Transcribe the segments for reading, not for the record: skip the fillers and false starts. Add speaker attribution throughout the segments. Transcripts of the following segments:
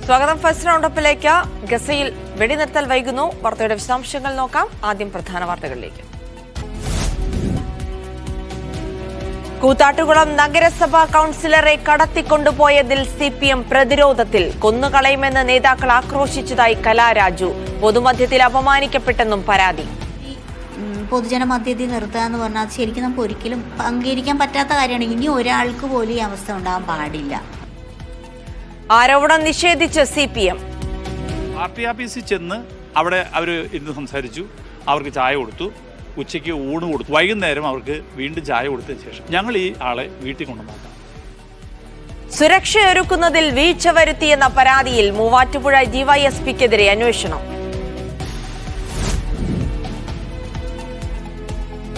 Speaker 1: സ്വാഗതം. ഫസ്റ്റ് റൗണ്ടപ്പിലേക്ക്. ഗസയിൽ വെടിനിർത്തൽ വൈകുന്നു. വാർത്തയുടെ വിശദാംശങ്ങൾ നോക്കാം. ആദ്യം പ്രധാന വാർത്തകളിലേക്ക്. കൂത്താട്ടുകുളം നഗരസഭാ കൌൺസിലറെ കടത്തിക്കൊണ്ടുപോയതിൽ CPM പ്രതിരോധത്തിൽ. കൊന്നുകളയുമെന്ന് നേതാക്കൾ ആക്രോശിച്ചതായി കലാരാജു. പൊതുമധ്യത്തിൽ അപമാനിക്കപ്പെട്ടെന്നും പരാതി.
Speaker 2: പൊതുജന മധ്യത്തിൽ നിർത്തുക എന്ന് പറഞ്ഞാൽ ശരിക്കും നമുക്ക് ഒരിക്കലും അംഗീകരിക്കാൻ പറ്റാത്ത കാര്യമാണ്. ഇനി ഒരാൾക്ക് പോലും ഈ അവസ്ഥ ഉണ്ടാകാൻ പാടില്ല.
Speaker 1: ആരോപണം നിഷേധിച്ച് CPM.
Speaker 3: പാർട്ടി ഓഫീസിൽ ചെന്ന് അവിടെ അവർ ഇരുന്ന് സംസാരിച്ചു. അവർക്ക് ചായ കൊടുത്തു, ഉച്ചയ്ക്ക് ഊണ് കൊടുത്തു, വൈകുന്നേരം അവർക്ക് വീണ്ടും ചായ കൊടുത്തതിന് ശേഷം ഞങ്ങൾ ഈ ആളെ വീട്ടിൽ കൊണ്ടുവന്നാക്കാം.
Speaker 1: സുരക്ഷയൊരുക്കുന്നതിൽ വീഴ്ച വരുത്തിയെന്ന പരാതിയിൽ മൂവാറ്റുപുഴ DYSPക്കെതിരെ അന്വേഷണം.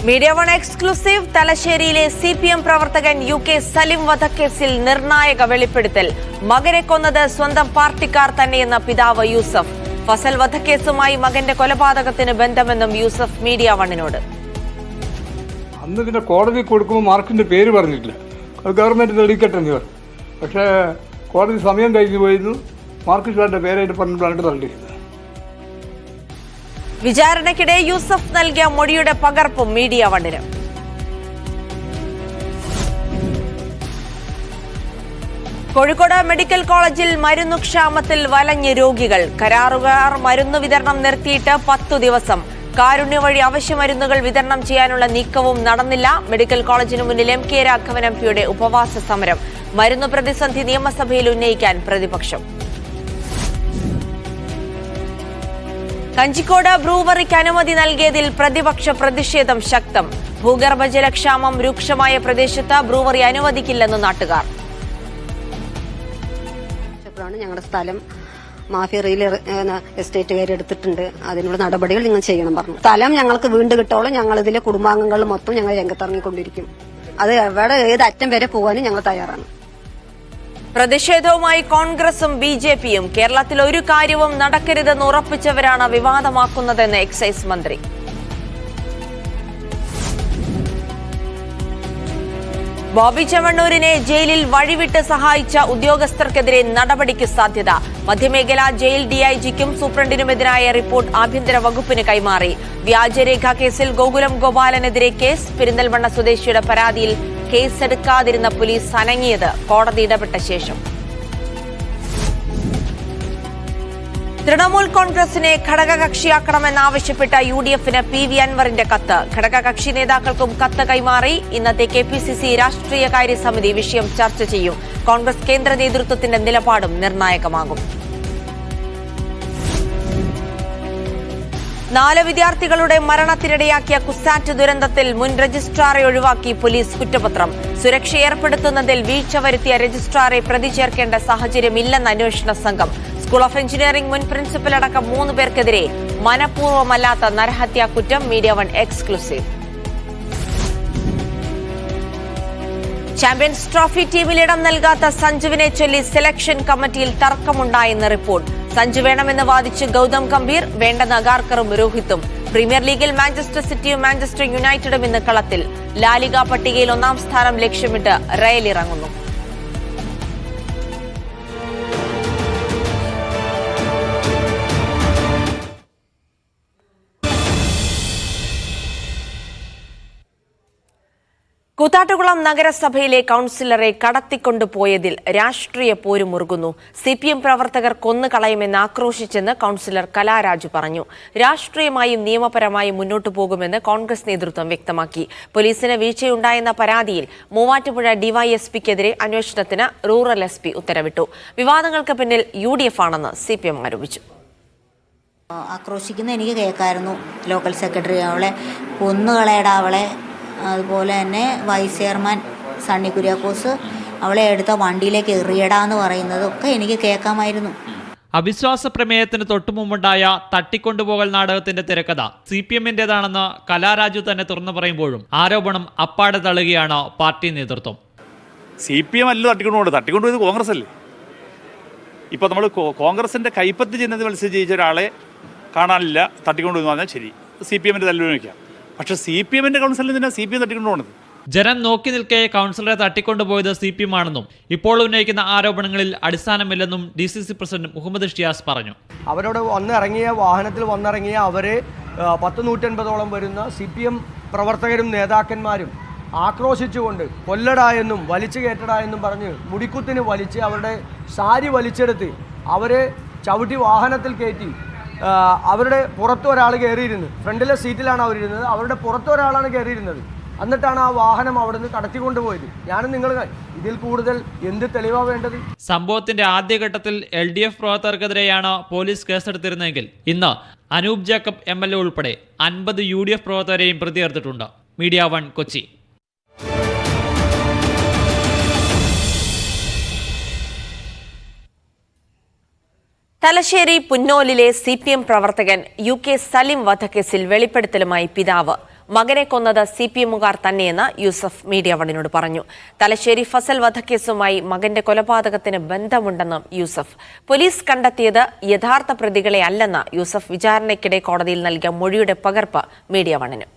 Speaker 1: Media one exclusive. തലശ്ശേരിയിലെ CPM പ്രവർത്തകൻ UK സലിം വധക്കേസിൽ നിർണായക വെളിപ്പെടുത്തൽ. മകനെ കൊന്നത് സ്വന്തം പാർട്ടിക്കാർ തന്നെയെന്ന പിതാവ് യൂസഫ്. ഫസൽ വധക്കേസുമായി മകന്റെ കൊലപാതകത്തിന് ബന്ധമെന്നും യൂസഫ് മീഡിയ വണ്ണിനോട്.
Speaker 4: അന്ന് ഇതിന്റെ കോടതി കൊടുക്കുമ്പോൾ മാർക്കിന്റെ പേര് പറഞ്ഞിട്ടില്ല. അത് ഗവൺമെന്റ് തെളിയിക്കട്ടെ എന്ന് പറഞ്ഞു. പക്ഷേ കോടതി സമയം കഴിഞ്ഞു പോയിരുന്നു. മാർക്കിന്റെ പേരായിട്ട് പറഞ്ഞിട്ടാണ് തള്ളിയത്.
Speaker 1: വിചാരണയ്ക്കിടെ യൂസഫ് നൽകിയ മൊഴിയുടെ പകർപ്പും മീഡിയ വണ്ണിന്. കോഴിക്കോട് മെഡിക്കൽ കോളേജിൽ മരുന്നുക്ഷാമത്തിൽ വലഞ്ഞ് രോഗികൾ. കരാറുകാർ മരുന്ന് വിതരണം നിർത്തിയിട്ട് 10 ദിവസം. കാരുണ്യ വഴി അവശ്യ മരുന്നുകൾ വിതരണം ചെയ്യാനുള്ള നീക്കവും നടന്നില്ല. മെഡിക്കൽ കോളേജിന് മുന്നിൽ MK രാഘവൻ MPയുടെ ഉപവാസ സമരം. മരുന്ന് പ്രതിസന്ധി നിയമസഭയിൽ ഉന്നയിക്കാൻ പ്രതിപക്ഷം. കഞ്ചിക്കോട് ബ്രൂവറിക്ക് അനുമതി നൽകിയതിൽ പ്രതിപക്ഷ പ്രതിഷേധം ശക്തം. ഭൂഗർഭജലക്ഷാമം രൂക്ഷമായ പ്രദേശത്ത് ബ്രൂവറി അനുവദിക്കില്ലെന്ന് നാട്ടുകാർ.
Speaker 5: ഞങ്ങളുടെ സ്ഥലം മാഫിയ റിയൽ എസ്റ്റേറ്റുകാർ എടുത്തിട്ടുണ്ട്. അതിനുള്ള നടപടികൾ നിങ്ങൾ ചെയ്യണം പറഞ്ഞു. സ്ഥലം ഞങ്ങൾക്ക് വീണ്ടും കിട്ടോളം ഞങ്ങൾ ഇതിലെ കുടുംബാംഗങ്ങൾ മൊത്തം ഞങ്ങൾ രംഗത്തിറങ്ങിക്കൊണ്ടിരിക്കും. അത് എവിടെ ഏത് അറ്റം വരെ പോകാനും ഞങ്ങൾ തയ്യാറാണ്.
Speaker 1: പ്രതിഷേധവുമായി കോൺഗ്രസും BJPയും. കേരളത്തിൽ ഒരു കാര്യവും നടക്കരുതെന്ന് ഉറപ്പിച്ചവരാണ് വിവാദമാക്കുന്നതെന്ന് എക്സൈസ് മന്ത്രി. ബോബി ചെമ്മണ്ണൂരിനെ ജയിലിൽ വഴിവിട്ട് സഹായിച്ച ഉദ്യോഗസ്ഥർക്കെതിരെ നടപടിക്ക് സാധ്യത. മധ്യമേഖലാ ജയിൽ DIGക്കും സൂപ്രണ്ടിനുമെതിരായ റിപ്പോർട്ട് ആഭ്യന്തര വകുപ്പിന് കൈമാറി. വ്യാജരേഖ കേസിൽ ഗോകുലം ഗോപാലനെതിരെ കേസ്. പെരിന്തൽമണ്ണ സ്വദേശിയുടെ പരാതിയിൽ കേസെടുക്കാതിരുന്ന പോലീസ് അനങ്ങിയത് കോടതി ഇടപെട്ട ശേഷം. തൃണമൂൽ കോൺഗ്രസിനെ ഘടകകക്ഷിയാക്കണമെന്നാവശ്യപ്പെട്ട UDFന് PV അൻവറിന്റെ കത്ത്. ഘടകകക്ഷി നേതാക്കൾക്കും കത്ത് കൈമാറി. ഇന്നത്തെ KPCC രാഷ്ട്രീയകാര്യ സമിതി വിഷയം ചർച്ച ചെയ്യും. കോൺഗ്രസ് കേന്ദ്ര നേതൃത്വത്തിന്റെ നിലപാടും നിർണായകമാകും. 4 വിദ്യാർത്ഥികളുടെ മരണത്തിനിടയാക്കിയ കുസാറ്റ് ദുരന്തത്തിൽ മുൻ രജിസ്ട്രാറെ ഒഴിവാക്കി പോലീസ് കുറ്റപത്രം. സുരക്ഷ ഏർപ്പെടുത്തുന്നതിൽ വീഴ്ച വരുത്തിയ രജിസ്ട്രാറെ പ്രതി ചേർക്കേണ്ട സാഹചര്യമില്ലെന്ന് അന്വേഷണ സംഘം. സ്കൂൾ ഓഫ് എഞ്ചിനീയറിംഗ് മുൻ പ്രിൻസിപ്പൽ അടക്കം 3 പേർക്കെതിരെ മനഃപൂർവ്വമല്ലാത്ത നരഹത്യാ കുറ്റം. Media one exclusive. Champions trophy ടീമിൽ ഇടം നൽകാത്ത സഞ്ജുവിനെ ചൊല്ലി സെലക്ഷൻ കമ്മിറ്റിയിൽ തർക്കമുണ്ടായെന്ന് റിപ്പോർട്ട്. സഞ്ജു വേണമെന്ന് വാദിച്ച് ഗൗതം ഗംഭീർ, വേണ്ടെന്ന് അഗാർക്കറും രോഹിത്തും. പ്രീമിയർ ലീഗിൽ മാഞ്ചസ്റ്റർ സിറ്റിയും മാഞ്ചസ്റ്റർ യുണൈറ്റഡും ഇന്ന് കളത്തിൽ. ലാലിഗ പട്ടികയിൽ 1ാം സ്ഥാനം ലക്ഷ്യമിട്ട് റയൽ ഇറങ്ങുന്നു. കൂത്താട്ടുകുളം നഗരസഭയിലെ കൌൺസിലറെ കടത്തിക്കൊണ്ടുപോയതിൽ രാഷ്ട്രീയ പോരുമുറുകുന്നു. CPM പ്രവർത്തകർ കൊന്നുകളയുമെന്ന് ആക്രോശിച്ചെന്ന് കൌൺസിലർ കലാരാജു പറഞ്ഞു. രാഷ്ട്രീയമായും നിയമപരമായും മുന്നോട്ടു പോകുമെന്ന് കോൺഗ്രസ് നേതൃത്വം വ്യക്തമാക്കി. പോലീസിന് വീഴ്ചയുണ്ടായെന്ന പരാതിയിൽ മൂവാറ്റുപുഴ DYSPക്കെതിരെ അന്വേഷണത്തിന് റൂറൽ SP ഉത്തരവിട്ടു. വിവാദങ്ങൾക്ക് പിന്നിൽ UDF ആണെന്ന് CPM ആരോപിച്ചു.
Speaker 2: ആക്രോശിക്കുന്ന എനിക്ക് കേൾക്കായിരുന്നു. ലോക്കൽ സെക്രട്ടറി അവളെ കൊന്നുകളയടാ അവളെ, അതുപോലെ തന്നെ വൈസ് ചെയർമാൻ സണ്ണി കുര്യാക്കോസ് അവളെ എടുത്ത വണ്ടിയിലേക്ക് എറിയടാന്ന് പറയുന്നതൊക്കെ എനിക്ക് കേൾക്കാമായിരുന്നു.
Speaker 6: അവിശ്വാസ പ്രമേയത്തിന് തൊട്ടുമുമ്പുണ്ടായ തട്ടിക്കൊണ്ടുപോകൽ നാടകത്തിന്റെ തിരക്കഥ CPMന്റേതാണെന്ന് കലാരാജു തന്നെ തുറന്നു പറയുമ്പോഴും ആരോപണം അപ്പാടെ തള്ളുകയാണ് പാർട്ടി നേതൃത്വം.
Speaker 3: CPM അല്ല തട്ടിക്കൊണ്ടുപോയത് കോൺഗ്രസ് അല്ലേ. ഇപ്പോൾ നമ്മൾ കോൺഗ്രസിന്റെ കൈപ്പത്തി ചിഹ്നത്തിൽ മത്സരിച്ച് ജയിച്ച ഒരാളെ കാണാനില്ല, തട്ടിക്കൊണ്ടുവന്ന് പറഞ്ഞാൽ ശരി, CPMന്റെ തല്ലുവയ്ക്കാം. പക്ഷേ CPMന്റെ കൗൺസിലിൽ നിന്നാണ് CPM തട്ടിക്കൊണ്ടു പോകുന്നത്.
Speaker 6: ജനം നോക്കി നിൽക്കെ കൗൺസിലറെ തട്ടിക്കൊണ്ടുപോയത് CPM ആണെന്നും ഇപ്പോൾ ഉന്നയിക്കുന്ന ആരോപണങ്ങളിൽ അടിസ്ഥാനമില്ലെന്നും DCC പ്രസിഡന്റ് മുഹമ്മദ് ഷിയാസ് പറഞ്ഞു.
Speaker 7: അവരോട് വാഹനത്തിൽ വന്നിറങ്ങിയ അവരെ 150-150 വരുന്ന CPM പ്രവർത്തകരും നേതാക്കന്മാരും ആക്രോശിച്ചുകൊണ്ട് കൊല്ലടാ എന്നും വലിച്ചു കയറ്റടാ എന്നും പറഞ്ഞ് മുടിക്കുത്തിന് വലിച്ച് അവരുടെ സാരി വലിച്ചെടുത്ത് അവരെ ചവിട്ടി വാഹനത്തിൽ കയറ്റി അവരുടെ പുറത്ത് ഒരാൾ കയറിയിരുന്നത്. ഫ്രണ്ടിലെ സീറ്റിലാണ് അവരിരുന്നത്. അവരുടെ പുറത്ത് ഒരാളാണ് കയറിയിരുന്നത്. എന്നിട്ടാണ് ആ വാഹനം അവിടുന്ന് കടത്തിക്കൊണ്ടുപോയത്. ഞാനും നിങ്ങൾ ഇതിൽ കൂടുതൽ എന്ത് തെളിവാണ് വേണ്ടത്?
Speaker 6: സംഭവത്തിന്റെ ആദ്യഘട്ടത്തിൽ LDF പ്രവർത്തകർക്കെതിരെയാണ് പോലീസ് കേസെടുത്തിരുന്നെങ്കിൽ ഇന്ന് അനൂപ് ജേക്കബ് MLA ഉൾപ്പെടെ 50 UDF പ്രവർത്തകരെയും പ്രതി ചേർത്തിട്ടുണ്ട്. മീഡിയ 1 കൊച്ചി.
Speaker 1: തലശ്ശേരി പുന്നോലിലെ CPM പ്രവർത്തകൻ UK സലിം വധക്കേസിൽ വെളിപ്പെടുത്തലുമായി പിതാവ്. മകനെ കൊന്നത് CPMുകാർ തന്നെയെന്ന് യൂസഫ് മീഡിയ 1നോട് പറഞ്ഞു. തലശ്ശേരി ഫസൽ വധക്കേസുമായി മകന്റെ കൊലപാതകത്തിന് ബന്ധമുണ്ടെന്നും യൂസഫ്. പോലീസ് കണ്ടെത്തിയത് യഥാർത്ഥ പ്രതികളെ അല്ലെന്ന് യൂസഫ് വിചാരണയ്ക്കിടെ കോടതിയിൽ നൽകിയ മൊഴിയുടെ പകർപ്പ് മീഡിയ 1ന്.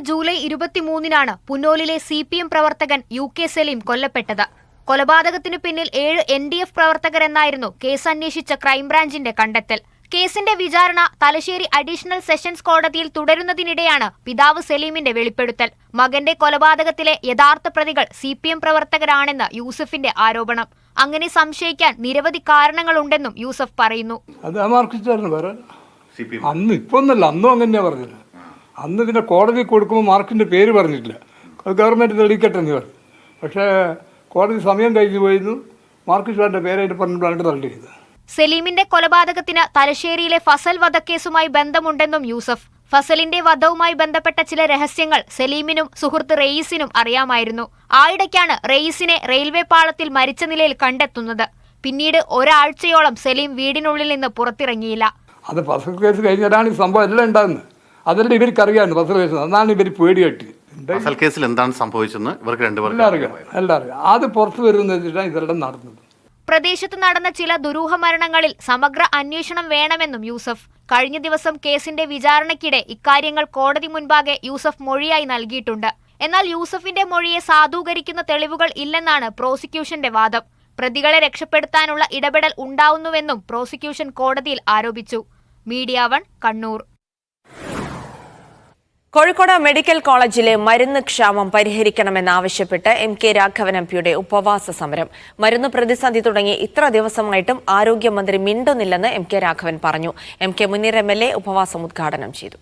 Speaker 8: ജൂലൈ 23 പുന്നോലിലെ CPM പ്രവർത്തകൻ UK സലീം കൊല്ലപ്പെട്ടത്. കൊലപാതകത്തിനു പിന്നിൽ 7 NDF പ്രവർത്തകരെന്നായിരുന്നു കേസ് അന്വേഷിച്ച ക്രൈംബ്രാഞ്ചിന്റെ കണ്ടെത്തൽ. കേസിന്റെ വിചാരണ തലശ്ശേരി അഡീഷണൽ സെഷൻസ് കോടതിയിൽ തുടരുന്നതിനിടെയാണ് പിതാവ് സലീമിന്റെ വെളിപ്പെടുത്തൽ. മകന്റെ കൊലപാതകത്തിലെ യഥാർത്ഥ പ്രതികൾ CPM പ്രവർത്തകരാണെന്ന് യൂസഫിന്റെ ആരോപണം. അങ്ങനെ സംശയിക്കാൻ നിരവധി കാരണങ്ങളുണ്ടെന്നും യൂസഫ് പറയുന്നു.
Speaker 4: അന്ന് ഇതിൻ്റെ കോടതി കൊടുക്കുമ്പോൾ മാർക്കിൻ്റെ പേര് പറഞ്ഞിട്ടില്ല. അത് ഗവൺമെൻറ് തെളിയിക്കട്ടെ എന്ന് പറഞ്ഞു. പക്ഷേ കോടതി സമയം കഴിഞ്ഞു പോയിരുന്നു. മാർക്കിസ്റ്റ് സാറിൻ്റെ പേരായിട്ട് പറഞ്ഞിട്ടാണ് തള്ളിയത്.
Speaker 8: സലീമിന്റെ കൊലപാതകത്തിന് തലശ്ശേരിയിലെ ഫസൽ വധക്കേസുമായി ബന്ധമുണ്ടെന്നും യൂസഫ്. ഫസലിന്റെ വധവുമായി ബന്ധപ്പെട്ട ചില രഹസ്യങ്ങൾ സലീമിനും സുഹൃത്ത് റെയീസിനും അറിയാമായിരുന്നു. ആയിടയ്ക്കാണ് റെയീസിനെ റെയിൽവേ പാളത്തിൽ മരിച്ച നിലയിൽ കണ്ടെത്തുന്നത്. പിന്നീട് ഒരാഴ്ചയോളം സലീം വീടിനുള്ളിൽ നിന്ന് പുറത്തിറങ്ങിയില്ല.
Speaker 4: അത് ഫസൽ കേസ് കഴിഞ്ഞാലാണ് ഈ സംഭവം എല്ലാം ഉണ്ടാകുന്നത്. അതെല്ലാം ഇവർക്ക് അറിയാമായിരുന്നു ഫസൽ കേസ്. അതാണ് ഇവർ പേടിയായിട്ട്.
Speaker 9: ഫസൽ കേസിൽ എന്താണ് സംഭവിച്ചെന്ന് ഇവർക്ക് രണ്ടുപേർക്കും
Speaker 4: എല്ലാം അറിയാം. അത് പുറത്തു വരുന്നതാണ് ഇതെല്ലാം നടന്നത്.
Speaker 8: പ്രദേശത്ത് നടന്ന ചില ദുരൂഹ മരണങ്ങളിൽ സമഗ്ര അന്വേഷണം വേണമെന്നും യൂസഫ്. കഴിഞ്ഞ ദിവസം കേസിന്റെ വിചാരണയ്ക്കിടെ ഇക്കാര്യങ്ങൾ കോടതി മുൻപാകെ യൂസഫ് മൊഴിയായി നൽകിയിട്ടുണ്ട്. എന്നാൽ യൂസഫിന്റെ മൊഴിയെ സാധൂകരിക്കുന്ന തെളിവുകൾ ഇല്ലെന്നാണ് പ്രോസിക്യൂഷന്റെ വാദം. പ്രതികളെ രക്ഷപ്പെടുത്താനുള്ള ഇടപെടൽ ഉണ്ടാവുന്നുവെന്നും പ്രോസിക്യൂഷൻ കോടതിയിൽ ആരോപിച്ചു. മീഡിയ 1 കണ്ണൂർ.
Speaker 1: കോഴിക്കോട് മെഡിക്കൽ കോളേജിലെ മരുന്ന് ക്ഷാമം പരിഹരിക്കണമെന്നാവശ്യപ്പെട്ട് MK രാഘവൻ MPയുടെ ഉപവാസ സമരം. മരുന്ന് പ്രതിസന്ധി തുടങ്ങി ഇത്ര ദിവസമായിട്ടും ആരോഗ്യമന്ത്രി മിണ്ടുന്നില്ലെന്ന് MK രാഘവൻ പറഞ്ഞു. MK മുനീർ MLA ഉപവാസം ഉദ്ഘാടനം ചെയ്തു.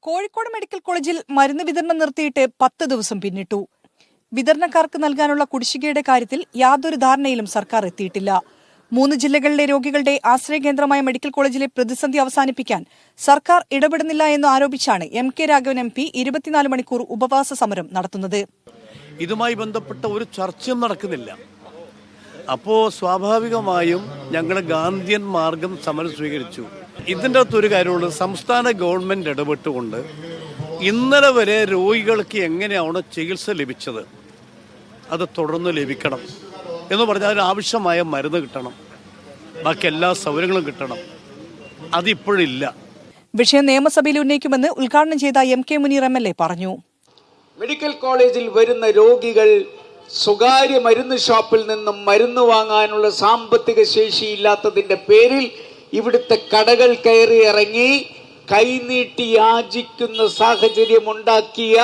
Speaker 10: കോഴിക്കോട് മെഡിക്കൽ കോളേജിൽ മരുന്ന് വിതരണം നിർത്തിയിട്ട് 10 ദിവസം പിന്നിട്ടു. വിതരണക്കാർക്ക് നൽകാനുള്ള കുടിശ്ശികയുടെ കാര്യത്തിൽ യാതൊരു ധാരണയിലും സർക്കാർ എത്തിയിട്ടില്ല. 3 ജില്ലകളിലെ രോഗികളുടെ ആശ്രയ കേന്ദ്രമായ മെഡിക്കൽ കോളേജിലെ പ്രതിസന്ധി അവസാനിപ്പിക്കാൻ സർക്കാർ ഇടപെടുന്നില്ല എന്ന് ആരോപിച്ചാണ് MK രാഘവൻ MP 24 മണിക്കൂർ ഉപവാസ സമരം നടത്തുന്നത്.
Speaker 11: ഇതുമായി ബന്ധപ്പെട്ട ഒരു ചർച്ചയും നടക്കുന്നില്ല. അപ്പോൾ സ്വാഭാവികമായും ഞങ്ങൾ ഗാന്ധിയൻ മാർഗം സമരം സ്വീകരിച്ചു. ഇതിൻ്റെ അകത്തൊരു കാര്യമുണ്ട്. സംസ്ഥാന ഗവൺമെൻറ് ഇടപെട്ടുകൊണ്ട് ഇന്നലെ വരെ രോഗികൾക്ക് എങ്ങനെയാണോ ചികിത്സ ലഭിച്ചത് അത് തുടർന്ന് ലഭിക്കണം എന്ന് പറഞ്ഞാൽ അതിനാവശ്യമായ മരുന്ന് കിട്ടണം, ബാക്കി എല്ലാ സൗകര്യങ്ങളും കിട്ടണം. അതിപ്പോഴില്ല.
Speaker 10: വിഷയം നിയമസഭയിൽ ഉന്നയിക്കുമെന്ന് ഉദ്ഘാടനം ചെയ്ത MK മുനീർ MLA പറഞ്ഞു.
Speaker 12: മെഡിക്കൽ കോളേജിൽ വരുന്ന രോഗികൾ സ്വകാര്യ മരുന്ന് ഷോപ്പിൽ നിന്നും മരുന്ന് വാങ്ങാനുള്ള സാമ്പത്തിക ശേഷിയില്ലാത്തതിൻ്റെ പേരിൽ ഇവിടുത്തെ കടകൾ കയറി ഇറങ്ങി കൈനീട്ടി യാചിക്കുന്ന സാഹചര്യമുണ്ടാക്കിയ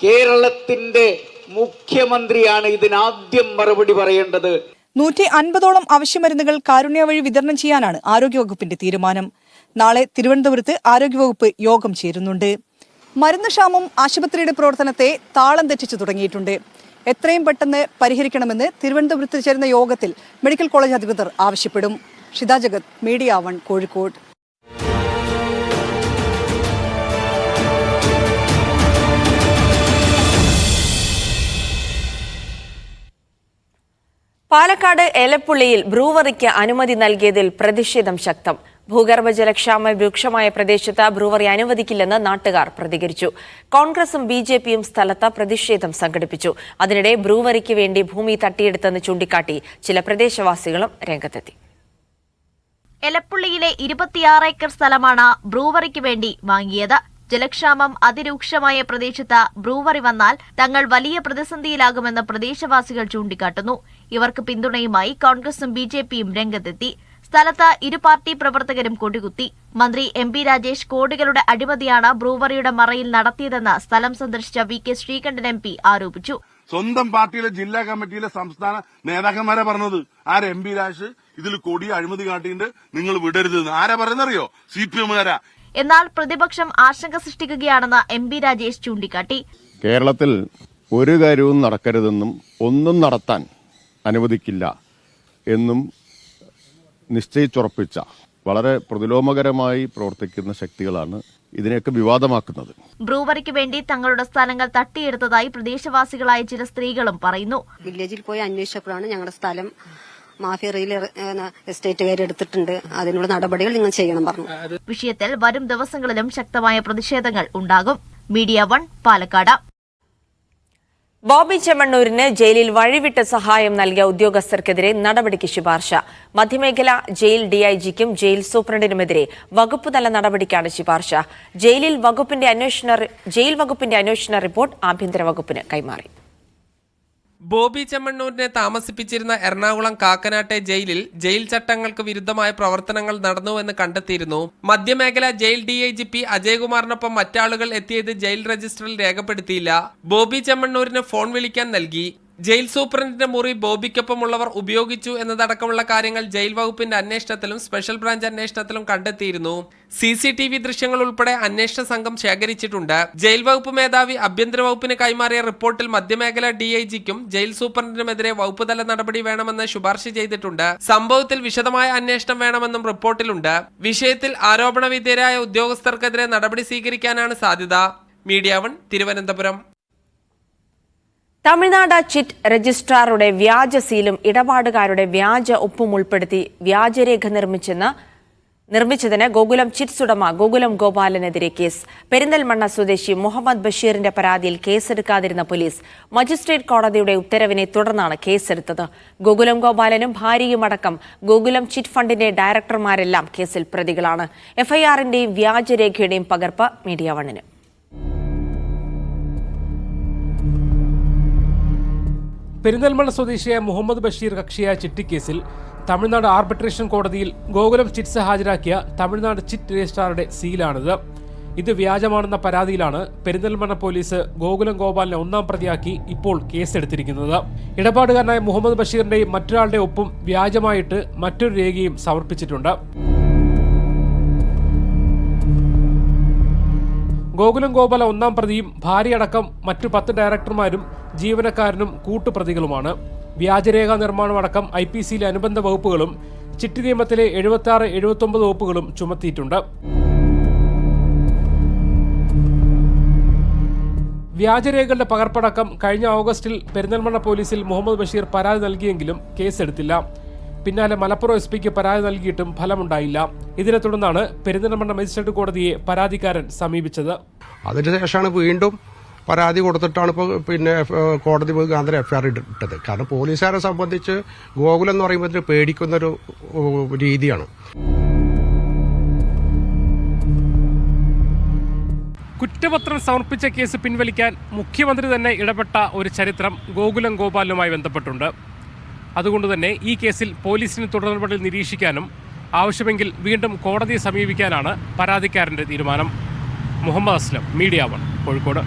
Speaker 12: കേരളത്തിൻ്റെ മുഖ്യമന്ത്രിയാണ് ഇതിനാദ്യം മറുപടി പറയേണ്ടത്.
Speaker 10: 150ഓളം അവശ്യമരുന്നുകൾ കാരുണ്യ വഴി വിതരണം ചെയ്യാനാണ് ആരോഗ്യവകുപ്പിന്റെ തീരുമാനം. നാളെ തിരുവനന്തപുരത്ത് ആരോഗ്യവകുപ്പ് യോഗം ചേരുന്നുണ്ട്. മരുന്ന് ക്ഷാമം ആശുപത്രിയുടെ പ്രവർത്തനത്തെ താളം തെറ്റിച്ചു തുടങ്ങിയിട്ടുണ്ട്. എത്രയും പെട്ടെന്ന് പരിഹരിക്കണമെന്ന് തിരുവനന്തപുരത്ത് ചേരുന്ന യോഗത്തിൽ മെഡിക്കൽ കോളേജ് അധികൃതർ ആവശ്യപ്പെടും. ഷിത ജഗത്, മീഡിയ 1 കോഴിക്കോട്.
Speaker 1: പാലക്കാട് എലപ്പുള്ളിയിൽ ബ്രൂവറിക്ക് അനുമതി നൽകിയതിൽ പ്രതിഷേധം ശക്തം. ഭൂഗർഭജലക്ഷാമം രൂക്ഷമായ പ്രദേശത്ത് ബ്രൂവറി അനുവദിക്കില്ലെന്ന് നാട്ടുകാർ പ്രതികരിച്ചു. കോൺഗ്രസും BJPയും സ്ഥലത്ത് പ്രതിഷേധം സംഘടിപ്പിച്ചു. അതിനിടെ ബ്രൂവറിക്ക് വേണ്ടി ഭൂമി തട്ടിയെടുത്തെന്ന് ചൂണ്ടിക്കാട്ടി ചില പ്രദേശവാസികളും രംഗത്തെത്തി.
Speaker 8: എലപ്പുള്ളിയിലെ 26 ഏക്കർ സ്ഥലമാണ് ബ്രൂവറിക്ക് വേണ്ടി വാങ്ങിയത്. ജലക്ഷാമം അതിരൂക്ഷമായ പ്രദേശത്ത് ബ്രൂവറി വന്നാൽ തങ്ങൾ വലിയ പ്രതിസന്ധിയിലാകുമെന്ന് പ്രദേശവാസികൾ ചൂണ്ടിക്കാട്ടുന്നു. ഇവർക്ക് പിന്തുണയുമായി കോൺഗ്രസും ബിജെപിയും രംഗത്തെത്തി. സ്ഥലത്ത് ഇരു പാർട്ടി പ്രവർത്തകരും കൊടികുത്തി. മന്ത്രി MP രാജേഷ് കോടികളുടെ അഴിമതിയാണ് ബ്രൂവറിയുടെ മറയിൽ നടത്തിയതെന്ന് സ്ഥലം സന്ദർശിച്ച VK ശ്രീകണ്ഠൻ MP ആരോപിച്ചു.
Speaker 13: സ്വന്തം പാർട്ടിയിലെ ജില്ലാ കമ്മിറ്റിയിലെ സംസ്ഥാന നേതാക്കന്മാരെ പറഞ്ഞത് MP രാജേഷ് ഇതിൽ കൊടിയ അഴിമതി കാട്ടിയിട്ട് നിങ്ങൾ വിടരുത്. ആരാ പറയുന്നറിയോ? CPM-കാരാ.
Speaker 8: എന്നാൽ പ്രതിപക്ഷം ആശങ്ക സൃഷ്ടിക്കുകയാണെന്ന് MP രാജേഷ് ചൂണ്ടിക്കാട്ടി.
Speaker 14: കേരളത്തിൽ ഒരു കാര്യവും നടക്കരുതെന്നും ഒന്നും നടത്താൻ അനുവദിക്കില്ല എന്നും നിശ്ചയിച്ചുറപ്പിച്ച വളരെ പ്രതിലോമകരമായി പ്രവർത്തിക്കുന്ന ശക്തികളാണ് ഇതിനെയൊക്കെ വിവാദമാക്കുന്നത്.
Speaker 8: ബ്രൂവറിക്ക് വേണ്ടി തങ്ങളുടെ സ്ഥലങ്ങൾ തട്ടിയെടുത്തതായി പ്രദേശവാസികളായ ചില സ്ത്രീകളും പറയുന്നു.
Speaker 5: വില്ലേജിൽ പോയി അന്വേഷിച്ചപ്പോഴാണ് ഞങ്ങളുടെ സ്ഥലം മാഫിയ റിയൽ എസ്റ്റേറ്റുകാർ എടുത്തിട്ടുണ്ട്, അതിനുള്ള നടപടികൾ നിങ്ങൾ ചെയ്യണം പറഞ്ഞു.
Speaker 8: വിഷയത്തിൽ വരും ദിവസങ്ങളിലും ശക്തമായ പ്രതിഷേധങ്ങൾ ഉണ്ടാകും. മീഡിയ 1 പാലക്കാട്.
Speaker 1: ബോബി ചെമ്മണ്ണൂരിന് ജയിലിൽ വഴിവിട്ട് സഹായം നൽകിയ ഉദ്യോഗസ്ഥർക്കെതിരെ നടപടിക്ക് ശുപാർശ. മധ്യമേഖല ജയിൽ DIGക്കും ജയിൽ സൂപ്രണ്ടിനുമെതിരെ വകുപ്പുതല നടപടിക്കാണ് ശുപാർശ. ജയിൽ വകുപ്പിന്റെ അന്വേഷണ റിപ്പോർട്ട് ആഭ്യന്തര വകുപ്പിന് കൈമാറി.
Speaker 15: ബോബി ചെമ്മണ്ണൂരിനെ താമസിപ്പിച്ചിരുന്ന എറണാകുളം കാക്കനാട്ടെ ജയിലിൽ ജയിൽ ചട്ടങ്ങൾക്ക് വിരുദ്ധമായ പ്രവർത്തനങ്ങൾ നടന്നുവെന്ന് കണ്ടെത്തിയിരുന്നു. മധ്യമേഖല ജയിൽ DIGP അജയ്കുമാറിനൊപ്പം മറ്റാളുകൾ എത്തിയത് ജയിൽ രജിസ്റ്ററിൽ രേഖപ്പെടുത്തിയില്ല. ബോബി ചെമ്മണ്ണൂരിന് ഫോൺ വിളിക്കാൻ നൽകി. ജയിൽ സൂപ്രണ്ടിന്റെ മുറി ബോബിക്കൊപ്പമുള്ളവർ ഉപയോഗിച്ചു എന്നതടക്കമുള്ള കാര്യങ്ങൾ ജയിൽ വകുപ്പിന്റെ അന്വേഷണത്തിലും സ്പെഷ്യൽ ബ്രാഞ്ച് അന്വേഷണത്തിലും കണ്ടെത്തിയിരുന്നു. CCTV ദൃശ്യങ്ങൾ ഉൾപ്പെടെ അന്വേഷണ സംഘം ശേഖരിച്ചിട്ടുണ്ട്. ജയിൽ വകുപ്പ് മേധാവി ആഭ്യന്തര വകുപ്പിന് കൈമാറിയ റിപ്പോർട്ടിൽ മധ്യമേഖല DIGക്കും ജയിൽ സൂപ്രണ്ടിനുമെതിരെ വകുപ്പുതല നടപടി വേണമെന്ന് ശുപാർശ ചെയ്തിട്ടുണ്ട്. സംഭവത്തിൽ വിശദമായ അന്വേഷണം വേണമെന്നും റിപ്പോർട്ടിലുണ്ട്. വിഷയത്തിൽ ആരോപണ വിധേയരായ ഉദ്യോഗസ്ഥർക്കെതിരെ നടപടി സ്വീകരിക്കാനാണ് സാധ്യത. മീഡിയ 1 തിരുവനന്തപുരം.
Speaker 1: തമിഴ്നാട് ചിറ്റ് രജിസ്ട്രാറുടെ വ്യാജ സീലും ഇടപാടുകാരുടെ വ്യാജ ഒപ്പും ഉൾപ്പെടുത്തി വ്യാജരേഖ നിർമ്മിച്ചതിന് ഗോകുലം ചിറ്റ്സ് ഉടമ ഗോകുലം ഗോപാലനെതിരെ കേസ്. പെരിന്തൽമണ്ണ സ്വദേശി മുഹമ്മദ് ബഷീറിന്റെ പരാതിയിൽ കേസെടുക്കാതിരുന്ന പോലീസ് മജിസ്ട്രേറ്റ് കോടതിയുടെ ഉത്തരവിനെ തുടർന്നാണ് കേസെടുത്തത്. ഗോകുലം ഗോപാലനും ഭാര്യയുമടക്കം ഗോകുലം ചിറ്റ് ഫണ്ടിന്റെ ഡയറക്ടർമാരെല്ലാം കേസിൽ പ്രതികളാണ്. FIRന്റെയും വ്യാജരേഖയുടെയും പകർപ്പ് മീഡിയ 1ന്.
Speaker 16: പെരിന്തൽമണ്ണ സ്വദേശിയായ മുഹമ്മദ് ബഷീർ കക്ഷിയായ ചിട്ടിക്കേസിൽ തമിഴ്നാട് ആർബിട്രേഷൻ കോടതിയിൽ ഗോകുലം ചിറ്റ്സ് ഹാജരാക്കിയ തമിഴ്നാട് ചിറ്റ് രജിസ്ട്രാറുടെ സീലാണിത്. ഇത് വ്യാജമാണെന്ന പരാതിയിലാണ് പെരിന്തൽമണ്ണ പോലീസ് ഗോകുലം ഗോപാലിനെ 1ാം പ്രതിയാക്കി ഇപ്പോൾ കേസെടുത്തിരിക്കുന്നത്. ഇടപാടുകാരനായ മുഹമ്മദ് ബഷീറിന്റെയും മറ്റൊരാളുടെ ഒപ്പും വ്യാജമായിട്ട് മറ്റൊരു രേഖയും സമർപ്പിച്ചിട്ടുണ്ട്. ഗോകുലം ഗോപാല 1ാം പ്രതിയും ഭാര്യയടക്കം മറ്റു 10 ഡയറക്ടർമാരും ജീവനക്കാരനും കൂട്ടുപ്രതികളുമാണ്. വ്യാജരേഖാ നിർമ്മാണമടക്കം IPCയിലെ അനുബന്ധ വകുപ്പുകളും ചിട്ടി നിയമത്തിലെ 76, 79 വകുപ്പുകളും ചുമത്തിയിട്ടുണ്ട്. വ്യാജരേഖകളുടെ പകർപ്പടക്കം കഴിഞ്ഞ ഓഗസ്റ്റിൽ പെരിന്തൽമണ്ണ പോലീസിൽ മുഹമ്മദ് ബഷീർ പരാതി നൽകിയെങ്കിലും കേസെടുത്തില്ല. പിന്നാലെ മലപ്പുറം SPക്ക് പരാതി നൽകിയിട്ടും ഫലമുണ്ടായില്ല. ഇതിനെ തുടർന്നാണ് പെരിന്തൽമണ്ണ മജിസ്ട്രേറ്റ് കോടതിയെ പരാതിക്കാരൻ സമീപിച്ചത്.
Speaker 17: അതിനുശേഷമാണ് വീണ്ടും പരാതി കൊടുത്തിട്ടാണ് ഇപ്പോൾ കോടതി മുഖാന്തരം FIR ഇട്ടത്. കാരണം പോലീസുകാരെ സംബന്ധിച്ച് ഗോകുലം എന്ന് പറയുമ്പോൾ പേടിക്കുന്നൊരു രീതിയാണ്.
Speaker 16: കുറ്റപത്രം സമർപ്പിച്ച കേസ് പിൻവലിക്കാൻ മുഖ്യമന്ത്രി തന്നെ ഇടപെട്ട ഒരു ചരിത്രം ഗോകുലം ഗോപാലുമായി ബന്ധപ്പെട്ടുണ്ട്. അതുകൊണ്ട് തന്നെ ഈ കേസിൽ പോലീസിന് തുടർ നടപടികൾ നിരീക്ഷിക്കാനും ആവശ്യമെങ്കിൽ വീണ്ടും കോടതിയെ സമീപിക്കാനാണ് പരാതിക്കാരന്റെ തീരുമാനം. മുഹമ്മദ് അസ്ലം, മീഡിയ 1, കോഴിക്കോട്.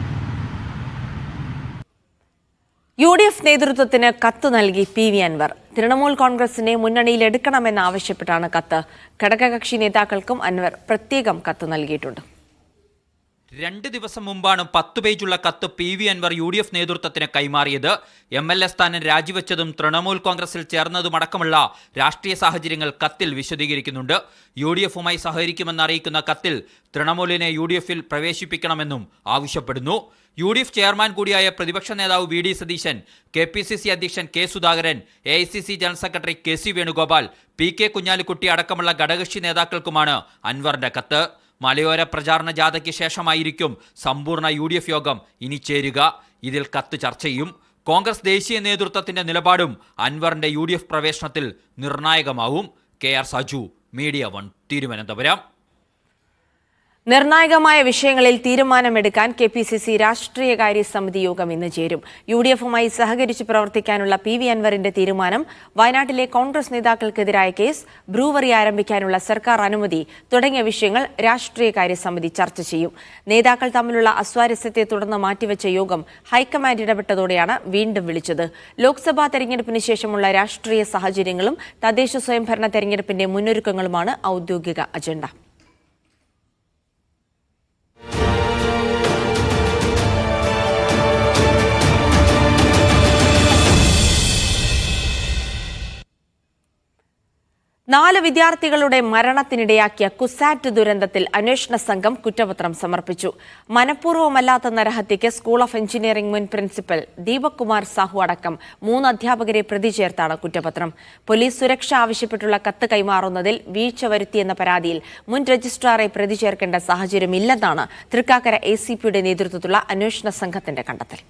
Speaker 1: UDF നേതൃത്വത്തിന് കത്ത് നൽകി PV അൻവർ. തൃണമൂൽ കോൺഗ്രസിനെ മുന്നണിയിലെടുക്കണമെന്നാവശ്യപ്പെട്ടാണ് കത്ത്. ഘടകകക്ഷി നേതാക്കൾക്കും അൻവർ പ്രത്യേകം കത്ത് നൽകിയിട്ടുണ്ട്.
Speaker 18: 2 ദിവസം മുമ്പാണ് 10 പേജുള്ള കത്ത് PV അൻവർ UDF നേതൃത്വത്തിന് കൈമാറിയത്. MLA സ്ഥാനം രാജിവെച്ചതും തൃണമൂൽ കോൺഗ്രസിൽ ചേർന്നതുമടക്കമുള്ള രാഷ്ട്രീയ സാഹചര്യങ്ങൾ കത്തിൽ വിശദീകരിക്കുന്നുണ്ട്. UDFുമായി സഹകരിക്കുമെന്ന് അറിയിക്കുന്ന കത്തിൽ തൃണമൂലിനെ UDFിൽ പ്രവേശിപ്പിക്കണമെന്നും ആവശ്യപ്പെടുന്നു. UDF ചെയർമാൻ കൂടിയായ പ്രതിപക്ഷ നേതാവ് VD സതീശൻ, KPCC അധ്യക്ഷൻ K Sudhakaran, AICC general secretary KC Venugopal, PK Kunhalikutty അടക്കമുള്ള ഘടകകക്ഷി നേതാക്കൾക്കുമാണ് അൻവറിന്റെ കത്ത്. മലയോര പ്രചാരണ ജാഥയ്ക്ക് ശേഷമായിരിക്കും സമ്പൂർണ്ണ UDF യോഗം ഇനി ചേരുക. ഇതിൽ കത്ത് ചർച്ച ചെയ്യും. കോൺഗ്രസ് ദേശീയ നേതൃത്വത്തിന്റെ നിലപാടും അൻവറിന്റെ UDF പ്രവേശനത്തിൽ നിർണായകമാവും. KR Saju, media 1 Thiruvananthapuram.
Speaker 1: നിർണായകമായ വിഷയങ്ങളിൽ തീരുമാനമെടുക്കാൻ KPCC രാഷ്ട്രീയകാര്യ സമിതി യോഗം ഇന്ന് ചേരും. UDF-മായി സഹകരിച്ച് പ്രവർത്തിക്കാനുള്ള PV അൻവറിന്റെ തീരുമാനം, വയനാട്ടിലെ കോൺഗ്രസ് നേതാക്കൾക്കെതിരായ കേസ്, ബ്രൂവറി ആരംഭിക്കാനുള്ള സർക്കാർ അനുമതി തുടങ്ങിയ വിഷയങ്ങൾ രാഷ്ട്രീയകാര്യ സമിതി ചർച്ച ചെയ്യും. നേതാക്കൾ തമ്മിലുള്ള അസ്വാരസ്യത്തെ തുടർന്ന് മാറ്റിവെച്ച യോഗം ഹൈക്കമാൻഡ് ഇടപെട്ടതോടെയാണ് വീണ്ടും വിളിച്ചത്. ലോക്സഭാ തെരഞ്ഞെടുപ്പിന് ശേഷമുള്ള രാഷ്ട്രീയ സാഹചര്യങ്ങളും തദ്ദേശ സ്വയംഭരണ തെരഞ്ഞെടുപ്പിന്റെ മുന്നൊരുക്കങ്ങളുമാണ് ഔദ്യോഗിക അജണ്ട. നാല് വിദ്യാർത്ഥികളുടെ മരണത്തിനിടയാക്കിയ കുസാറ്റ് ദുരന്തത്തിൽ അന്വേഷണ സംഘം കുറ്റപത്രം സമർപ്പിച്ചു. മനഃപൂർവ്വമല്ലാത്ത നരഹത്യയ്ക്ക് സ്കൂൾ ഓഫ് എഞ്ചിനീയറിംഗ് മുൻ പ്രിൻസിപ്പൽ ദീപക് കുമാർ സാഹു അടക്കം 3 അധ്യാപകരെ പ്രതി ചേർത്താണ് കുറ്റപത്രം. പോലീസ് സുരക്ഷ ആവശ്യപ്പെട്ടുള്ള കത്ത് കൈമാറുന്നതിൽ വീഴ്ച വരുത്തിയെന്ന പരാതിയിൽ മുൻ രജിസ്ട്രാറെ പ്രതി ചേർക്കേണ്ട സാഹചര്യമില്ലെന്നാണ് തൃക്കാക്കര ACPയുടെ നേതൃത്വത്തിലുള്ള അന്വേഷണ സംഘത്തിന്റെ കണ്ടെത്തൽ.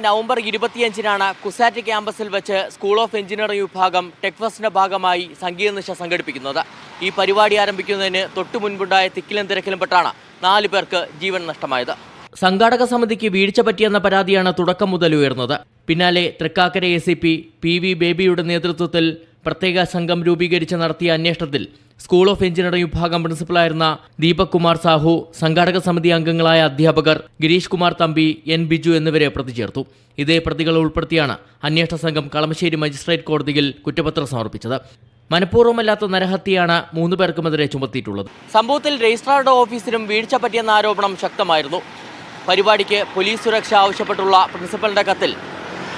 Speaker 19: നവംബർ 25 കുസാറ്റ് ക്യാമ്പസിൽ വെച്ച് സ്കൂൾ ഓഫ് എഞ്ചിനീയറിംഗ് വിഭാഗം ടെക്ഫെസ്റ്റിന്റെ ഭാഗമായി സംഗീത നിശ സംഘടിപ്പിക്കുന്നത്. ഈ പരിപാടി ആരംഭിക്കുന്നതിന് തൊട്ടു മുൻപുണ്ടായ തിക്കിലും തിരക്കിലും പെട്ടാണ് 4 പേർക്ക് ജീവൻ നഷ്ടമായത്. സംഘാടക സമിതിക്ക് വീഴ്ച പറ്റിയെന്ന പരാതിയാണ് തുടക്കം മുതൽ ഉയർന്നത്. പിന്നാലെ തൃക്കാക്കര ACP PV ബേബിയുടെ നേതൃത്വത്തിൽ പ്രത്യേക സംഘം രൂപീകരിച്ച് നടത്തിയ അന്വേഷണത്തിൽ സ്കൂൾ ഓഫ് എഞ്ചിനീയറിംഗ് വിഭാഗം പ്രിൻസിപ്പലായിരുന്ന ദീപക് കുമാർ സാഹു, സംഘാടക സമിതി അംഗങ്ങളായ അധ്യാപകർ ഗിരീഷ് കുമാർ തമ്പി, N ബിജു എന്നിവരെ പ്രതി ചേർത്തു. ഇതേ പ്രതികളെ ഉൾപ്പെടുത്തിയാണ് അന്വേഷണ സംഘം കളമശ്ശേരി മജിസ്ട്രേറ്റ് കോടതിയിൽ കുറ്റപത്രം സമർപ്പിച്ചത്. മനഃപൂർവ്വമല്ലാത്ത നരഹത്യയാണ് 3 പേർക്കുമെതിരെ ചുമത്തിയിട്ടുള്ളത്. സംഭവത്തിൽ രജിസ്ട്രാറുടെ ഓഫീസിലും വീഴ്ച പറ്റിയെന്ന ആരോപണം ശക്തമായിരുന്നു. പരിപാടിക്ക് പോലീസ് സുരക്ഷ ആവശ്യപ്പെട്ടുള്ള പ്രിൻസിപ്പലിന്റെ കത്തിൽ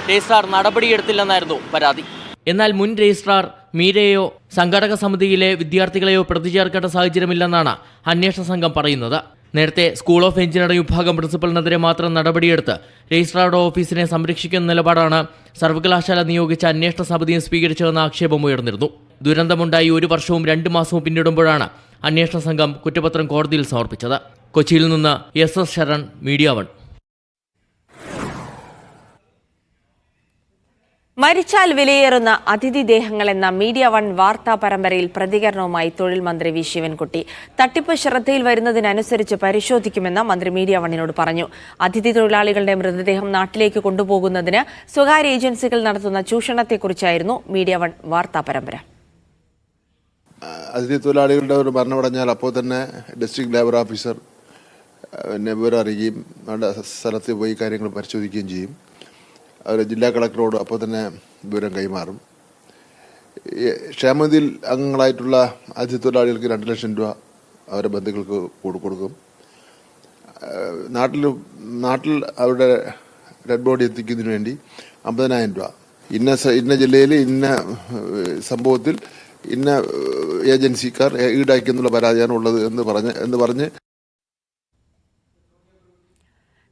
Speaker 19: രജിസ്ട്രാർ നടപടിയെടുത്തില്ലെന്നായിരുന്നു പരാതി. എന്നാൽ മുൻ രജിസ്ട്രാർ മീരയോ സംഘാടക സമിതിയിലെ വിദ്യാർത്ഥികളെയോ പ്രതി ചേർക്കേണ്ട സാഹചര്യമില്ലെന്നാണ് അന്വേഷണ സംഘം പറയുന്നത്. നേരത്തെ സ്കൂൾ ഓഫ് എഞ്ചിനീയറിംഗ് വിഭാഗം പ്രിൻസിപ്പലിനെതിരെ മാത്രം നടപടിയെടുത്ത് രജിസ്ട്രാറുടെ ഓഫീസിനെ സംരക്ഷിക്കുന്ന നിലപാടാണ് സർവകലാശാല നിയോഗിച്ച അന്വേഷണ സമിതിയും സ്വീകരിച്ചതെന്ന ആക്ഷേപം ഉയർന്നിരുന്നു. ദുരന്തമുണ്ടായി 1 വർഷവും 2 മാസവും പിന്നിടുമ്പോഴാണ് അന്വേഷണ സംഘം കുറ്റപത്രം കോടതിയിൽ സമർപ്പിച്ചത്. കൊച്ചിയിൽ നിന്ന് SS ശരൺ, മീഡിയ 1.
Speaker 1: മരിച്ചാൽ വിലയേറുന്ന അതിഥിദേഹങ്ങൾ എന്ന മീഡിയ 1 വാർത്താ പരമ്പരയിൽ പ്രതികരണവുമായി തൊഴിൽ മന്ത്രി വി ശിവൻകുട്ടി. തട്ടിപ്പ് ശ്രദ്ധയിൽ വരുന്നതിനനുസരിച്ച് പരിശോധിക്കുമെന്ന് മന്ത്രി മീഡിയ 1നോട് പറഞ്ഞു. അതിഥി തൊഴിലാളികളുടെ മൃതദേഹം നാട്ടിലേക്ക് കൊണ്ടുപോകുന്നതിന് സ്വകാര്യ ഏജൻസികൾ നടത്തുന്ന ചൂഷണത്തെക്കുറിച്ചായിരുന്നു മീഡിയ 1 വാർത്താ പരമ്പര.
Speaker 20: അതിഥി തൊഴിലാളികളുടെ ഒരു മരണമടഞ്ഞാൽ അപ്പോൾ തന്നെ ഡിസ്ട്രിക്ട് ലേബർ ഓഫീസർ വിവരം അറിയുകയും അവരുടെ സ്ഥലത്ത് പോയി കാര്യങ്ങൾ പരിശോധിക്കുകയും ചെയ്യും. അവർ ജില്ലാ കളക്ടറോട് അപ്പോൾ തന്നെ വിവരം കൈമാറും. ക്ഷേമനിധിയിൽ അംഗങ്ങളായിട്ടുള്ള അതിഥി തൊഴിലാളികൾക്ക് 2 ലക്ഷം രൂപ അവരുടെ ബന്ധുക്കൾക്ക് കൊടുക്കും. നാട്ടിൽ അവരുടെ ഡെഡ് ബോഡി എത്തിക്കുന്നതിന് വേണ്ടി 50,000 രൂപ. ഇന്ന ജില്ലയിൽ ഇന്ന സംഭവത്തിൽ ഇന്ന ഏജൻസിക്കാർ ഈടാക്കിയെന്നുള്ള പരാതിയാണ് ഉള്ളത് എന്ന് പറഞ്ഞ്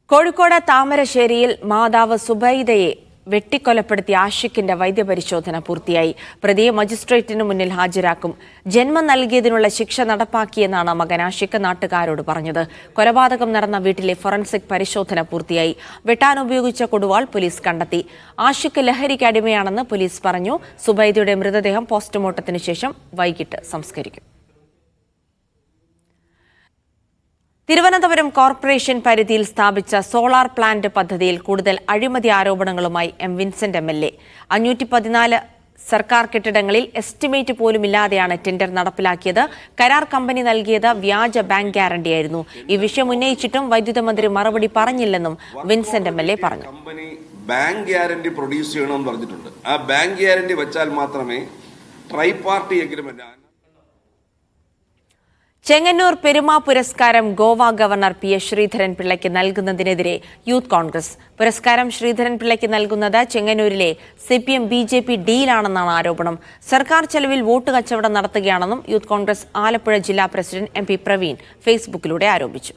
Speaker 1: കോഴിക്കോട് താമരശ്ശേരിയിൽ മാതാവ് സുബൈദയെ വെട്ടിക്കൊലപ്പെടുത്തിയ ആഷിഖിന്റെ വൈദ്യപരിശോധന പൂർത്തിയായി. പ്രതിയെ മജിസ്ട്രേറ്റിന് മുന്നിൽ ഹാജരാക്കും. ജന്മം നൽകിയതിനുള്ള ശിക്ഷ നടപ്പാക്കിയെന്നാണ് മകൻ ആഷിഖ് നാട്ടുകാരോട് പറഞ്ഞത്. കൊലപാതകം നടന്ന വീട്ടിലെ ഫോറൻസിക് പരിശോധന പൂർത്തിയായി. വെട്ടാനുപയോഗിച്ച കൊടുവാൾ പോലീസ് കണ്ടെത്തി. ആഷിഖ് ലഹരിക്ക് അടിമയാണെന്ന് പോലീസ് പറഞ്ഞു. സുബൈദയുടെ മൃതദേഹം പോസ്റ്റ്മോർട്ടത്തിന് ശേഷം വൈകിട്ട് സംസ്കരിക്കും. തിരുവനന്തപുരം കോർപ്പറേഷൻ പരിധിയിൽ സ്ഥാപിച്ച സോളാർ പ്ലാന്റ് പദ്ധതിയിൽ കൂടുതൽ അഴിമതി ആരോപണങ്ങളുമായി M വിൻസെന്റ് MLA. 514 സർക്കാർ കെട്ടിടങ്ങളിൽ എസ്റ്റിമേറ്റ് പോലുമില്ലാതെയാണ് ടെൻഡർ നടപ്പിലാക്കിയത്. കരാർ കമ്പനി നൽകിയത് വ്യാജ ബാങ്ക് ഗ്യാരണ്ടിയായിരുന്നു. ഈ വിഷയം ഉന്നയിച്ചിട്ടും വൈദ്യുത മന്ത്രി മറുപടി പറഞ്ഞില്ലെന്നും വിൻസെന്റ് MLA പറഞ്ഞു.
Speaker 21: കമ്പനി ബാങ്ക് ഗ്യാരണ്ടി പ്രൊഡ്യൂസ് ചെയ്യണമെന്ന് പറഞ്ഞിട്ടുണ്ട്. ആ ബാങ്ക് ഗ്യാരണ്ടി വെച്ചാൽ മാത്രമേ tri party agreement.
Speaker 1: Chengannur Peruma പുരസ്കാരം ഗോവ ഗവർണർ PS ശ്രീധരൻ പിള്ളയ്ക്ക് നൽകുന്നതിനെതിരെ യൂത്ത് കോൺഗ്രസ്. പുരസ്കാരം ശ്രീധരൻ പിള്ളയ്ക്ക് നൽകുന്നത് ചെങ്ങന്നൂരിലെ CPM BJP ഡീലാണെന്നാണ് ആരോപണം. സർക്കാർ ചെലവിൽ വോട്ട് കച്ചവടം നടത്തുകയാണെന്നും യൂത്ത് കോൺഗ്രസ് ആലപ്പുഴ ജില്ലാ പ്രസിഡന്റ് MP പ്രവീൺ ഫേസ്ബുക്കിലൂടെ ആരോപിച്ചു.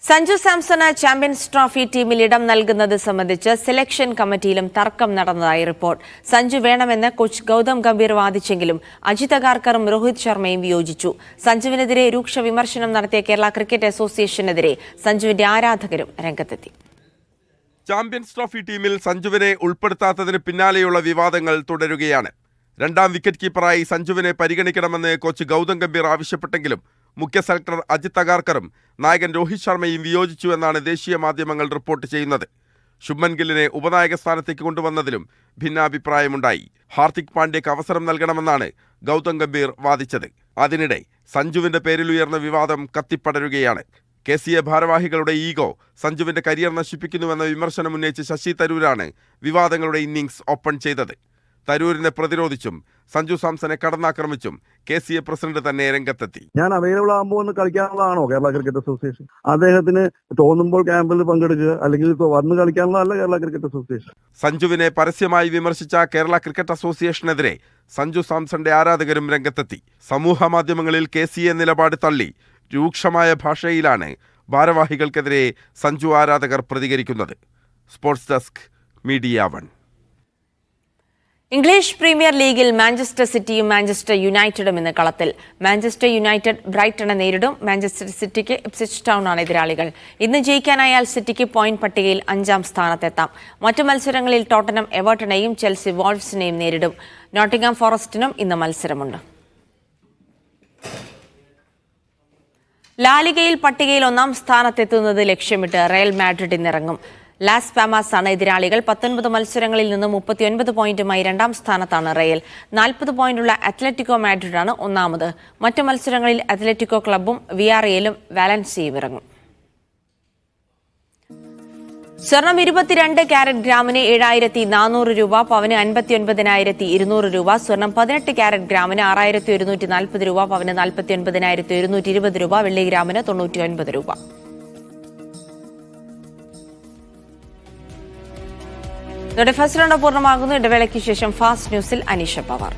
Speaker 1: സഞ്ജു സാംസണ് ചാമ്പ്യൻസ് ട്രോഫി ടീമിൽ ഇടം നൽകുന്നത് സംബന്ധിച്ച് സെലക്ഷൻ കമ്മിറ്റിയിലും തർക്കം നടന്നതായി റിപ്പോർട്ട്. സഞ്ജു വേണമെന്ന് കോച്ച് ഗൗതം ഗംഭീർ വാദിച്ചെങ്കിലും അജിത് അഗാർക്കറും രോഹിത് ശർമ്മയും വിയോജിച്ചു. സഞ്ജുവിനെതിരെ രൂക്ഷ വിമർശനം നടത്തിയ കേരള ക്രിക്കറ്റ് അസോസിയേഷനെതിരെ സഞ്ജുവിന്റെ ആരാധകരും രംഗത്തെത്തി.
Speaker 2: ചാമ്പ്യൻസ് ട്രോഫി ടീമിൽ സഞ്ജുവിനെ ഉൾപ്പെടുത്താത്തതിന് പിന്നാലെയുള്ള വിവാദങ്ങൾ തുടരുകയാണ്. രണ്ടാം വിക്കറ്റ് കീപ്പറായി സഞ്ജുവിനെ പരിഗണിക്കണമെന്ന് കോച്ച് ഗൗതം ഗംഭീർ ആവശ്യപ്പെട്ടെങ്കിലും മുഖ്യ സെലക്ടർ അജിത് അഗാർക്കറും നായകൻ രോഹിത് ശർമ്മയും വിയോജിച്ചു എന്നാണ് ദേശീയ മാധ്യമങ്ങൾ റിപ്പോർട്ട് ചെയ്യുന്നത്. ശുഭ്മൻ ഗില്ലിനെ ഉപനായക സ്ഥാനത്തേക്ക് കൊണ്ടുവന്നതിലും ഭിന്നാഭിപ്രായമുണ്ടായി. ഹാർദിക് പാണ്ഡ്യയ്ക്ക് അവസരം നൽകണമെന്നാണ് ഗൗതം ഗംഭീർ വാദിച്ചത്. അതിനിടെ സഞ്ജുവിന്റെ പേരിൽ ഉയർന്ന വിവാദം കത്തിപ്പടരുകയാണ്. KCA ഭാരവാഹികളുടെ ഈഗോ സഞ്ജുവിന്റെ കരിയർ നശിപ്പിക്കുന്നുവെന്ന വിമർശനം ഉന്നയിച്ച് ശശി തരൂരാണ് വിവാദങ്ങളുടെ ഇന്നിംഗ്സ് ഓപ്പൺ ചെയ്തത്. തരൂരിനെ പ്രതിരോധിച്ചും സഞ്ജു സാംസനെ കടന്നാക്രമിച്ചും KCA പ്രസിഡന്റ് തന്നെ രംഗത്തെത്തി.
Speaker 22: ഞാൻ അവൈലബിൾ ആകുമ്പോൾ ഒന്ന് കളിക്കാനുള്ളതാണോ കേരള ക്രിക്കറ്റ് അസോസിയേഷൻ? അദ്ദേഹത്തിന് തോന്നുമ്പോൾ ക്യാമ്പിൽ പങ്കെടുക്കുക, അല്ലെങ്കിൽ വന്ന് കളിക്കാനുള്ളതല്ല കേരള ക്രിക്കറ്റ് അസോസിയേഷൻ.
Speaker 2: സഞ്ജുവിനെ പരസ്യമായി വിമർശിച്ച കേരള ക്രിക്കറ്റ് അസോസിയേഷനെതിരെ സഞ്ജു സാംസന്റെ ആരാധകരും രംഗത്തെത്തി. സമൂഹ മാധ്യമങ്ങളിൽ KCA നിലപാട് തള്ളി രൂക്ഷമായ ഭാഷയിലാണ് ഭാരവാഹികൾക്കെതിരെ സഞ്ജു ആരാധകർ പ്രതികരിക്കുന്നത്. Sports desk, media 1.
Speaker 1: English premier ലീഗിൽ മാഞ്ചസ്റ്റർ സിറ്റിയും മാഞ്ചസ്റ്റർ യുണൈറ്റഡും ഇന്ന് കളത്തിൽ. മാഞ്ചസ്റ്റർ യുണൈറ്റഡ് ബ്രൈറ്റനെ നേരിടും. മാഞ്ചസ്റ്റർ സിറ്റിക്ക് ഇപ്സ്വിച്ച് ടൗൺ ആണ് എതിരാളികൾ. ഇന്ന് ജയിക്കാനായാൽ സിറ്റിക്ക് പോയിന്റ് പട്ടികയിൽ 5-ാം സ്ഥാനത്തെത്താം. മറ്റു മത്സരങ്ങളിൽ ടോട്ടനം എവർട്ടനെയും ചെൽസി വോൾവ്സിനെയും നേരിടും. നോട്ടിംഗ്ഹാം ഫോറസ്റ്റിനും ഇന്ന് മത്സരമുണ്ട്. ലാലിഗയിൽ പട്ടികയിൽ 1-ാം സ്ഥാനത്തെത്തുന്നത് ലക്ഷ്യമിട്ട് റയൽ മാഡ്രിഡ് ഇന്നിറങ്ങും. ലാസ് പാമാസ് ആണ് എതിരാളികൾ. 19 മത്സരങ്ങളിൽ നിന്ന് 39 പോയിന്റുമായി 2-ാം സ്ഥാനത്താണ് റയൽ. 40 പോയിന്റുള്ള അത്ലറ്റിക്കോ മാഡ്രിഡാണ് 1-ാമത്. മറ്റു മത്സരങ്ങളിൽ അത്ലറ്റിക്കോ ക്ലബും വിയാറിയലും വാലൻസിയയും ഇറങ്ങും. സ്വർണം 22 കാരറ്റ് ഗ്രാമിന് 7,400 രൂപ, പവന് 59,200 രൂപ. സ്വർണം 18 കാരറ്റ് ഗ്രാമിന് 6,140 രൂപ, പവന് 49,120 രൂപ. വെള്ളി ഗ്രാമിന് 99 രൂപ. ഇതോടെ ഫസ്റ്റ് റൗണ്ട് പൂർണ്ണമാകുന്നു. ഇടവേളയ്ക്ക് ശേഷം ഫാസ്റ്റ് ന്യൂസിൽ അനീഷ പവാർ.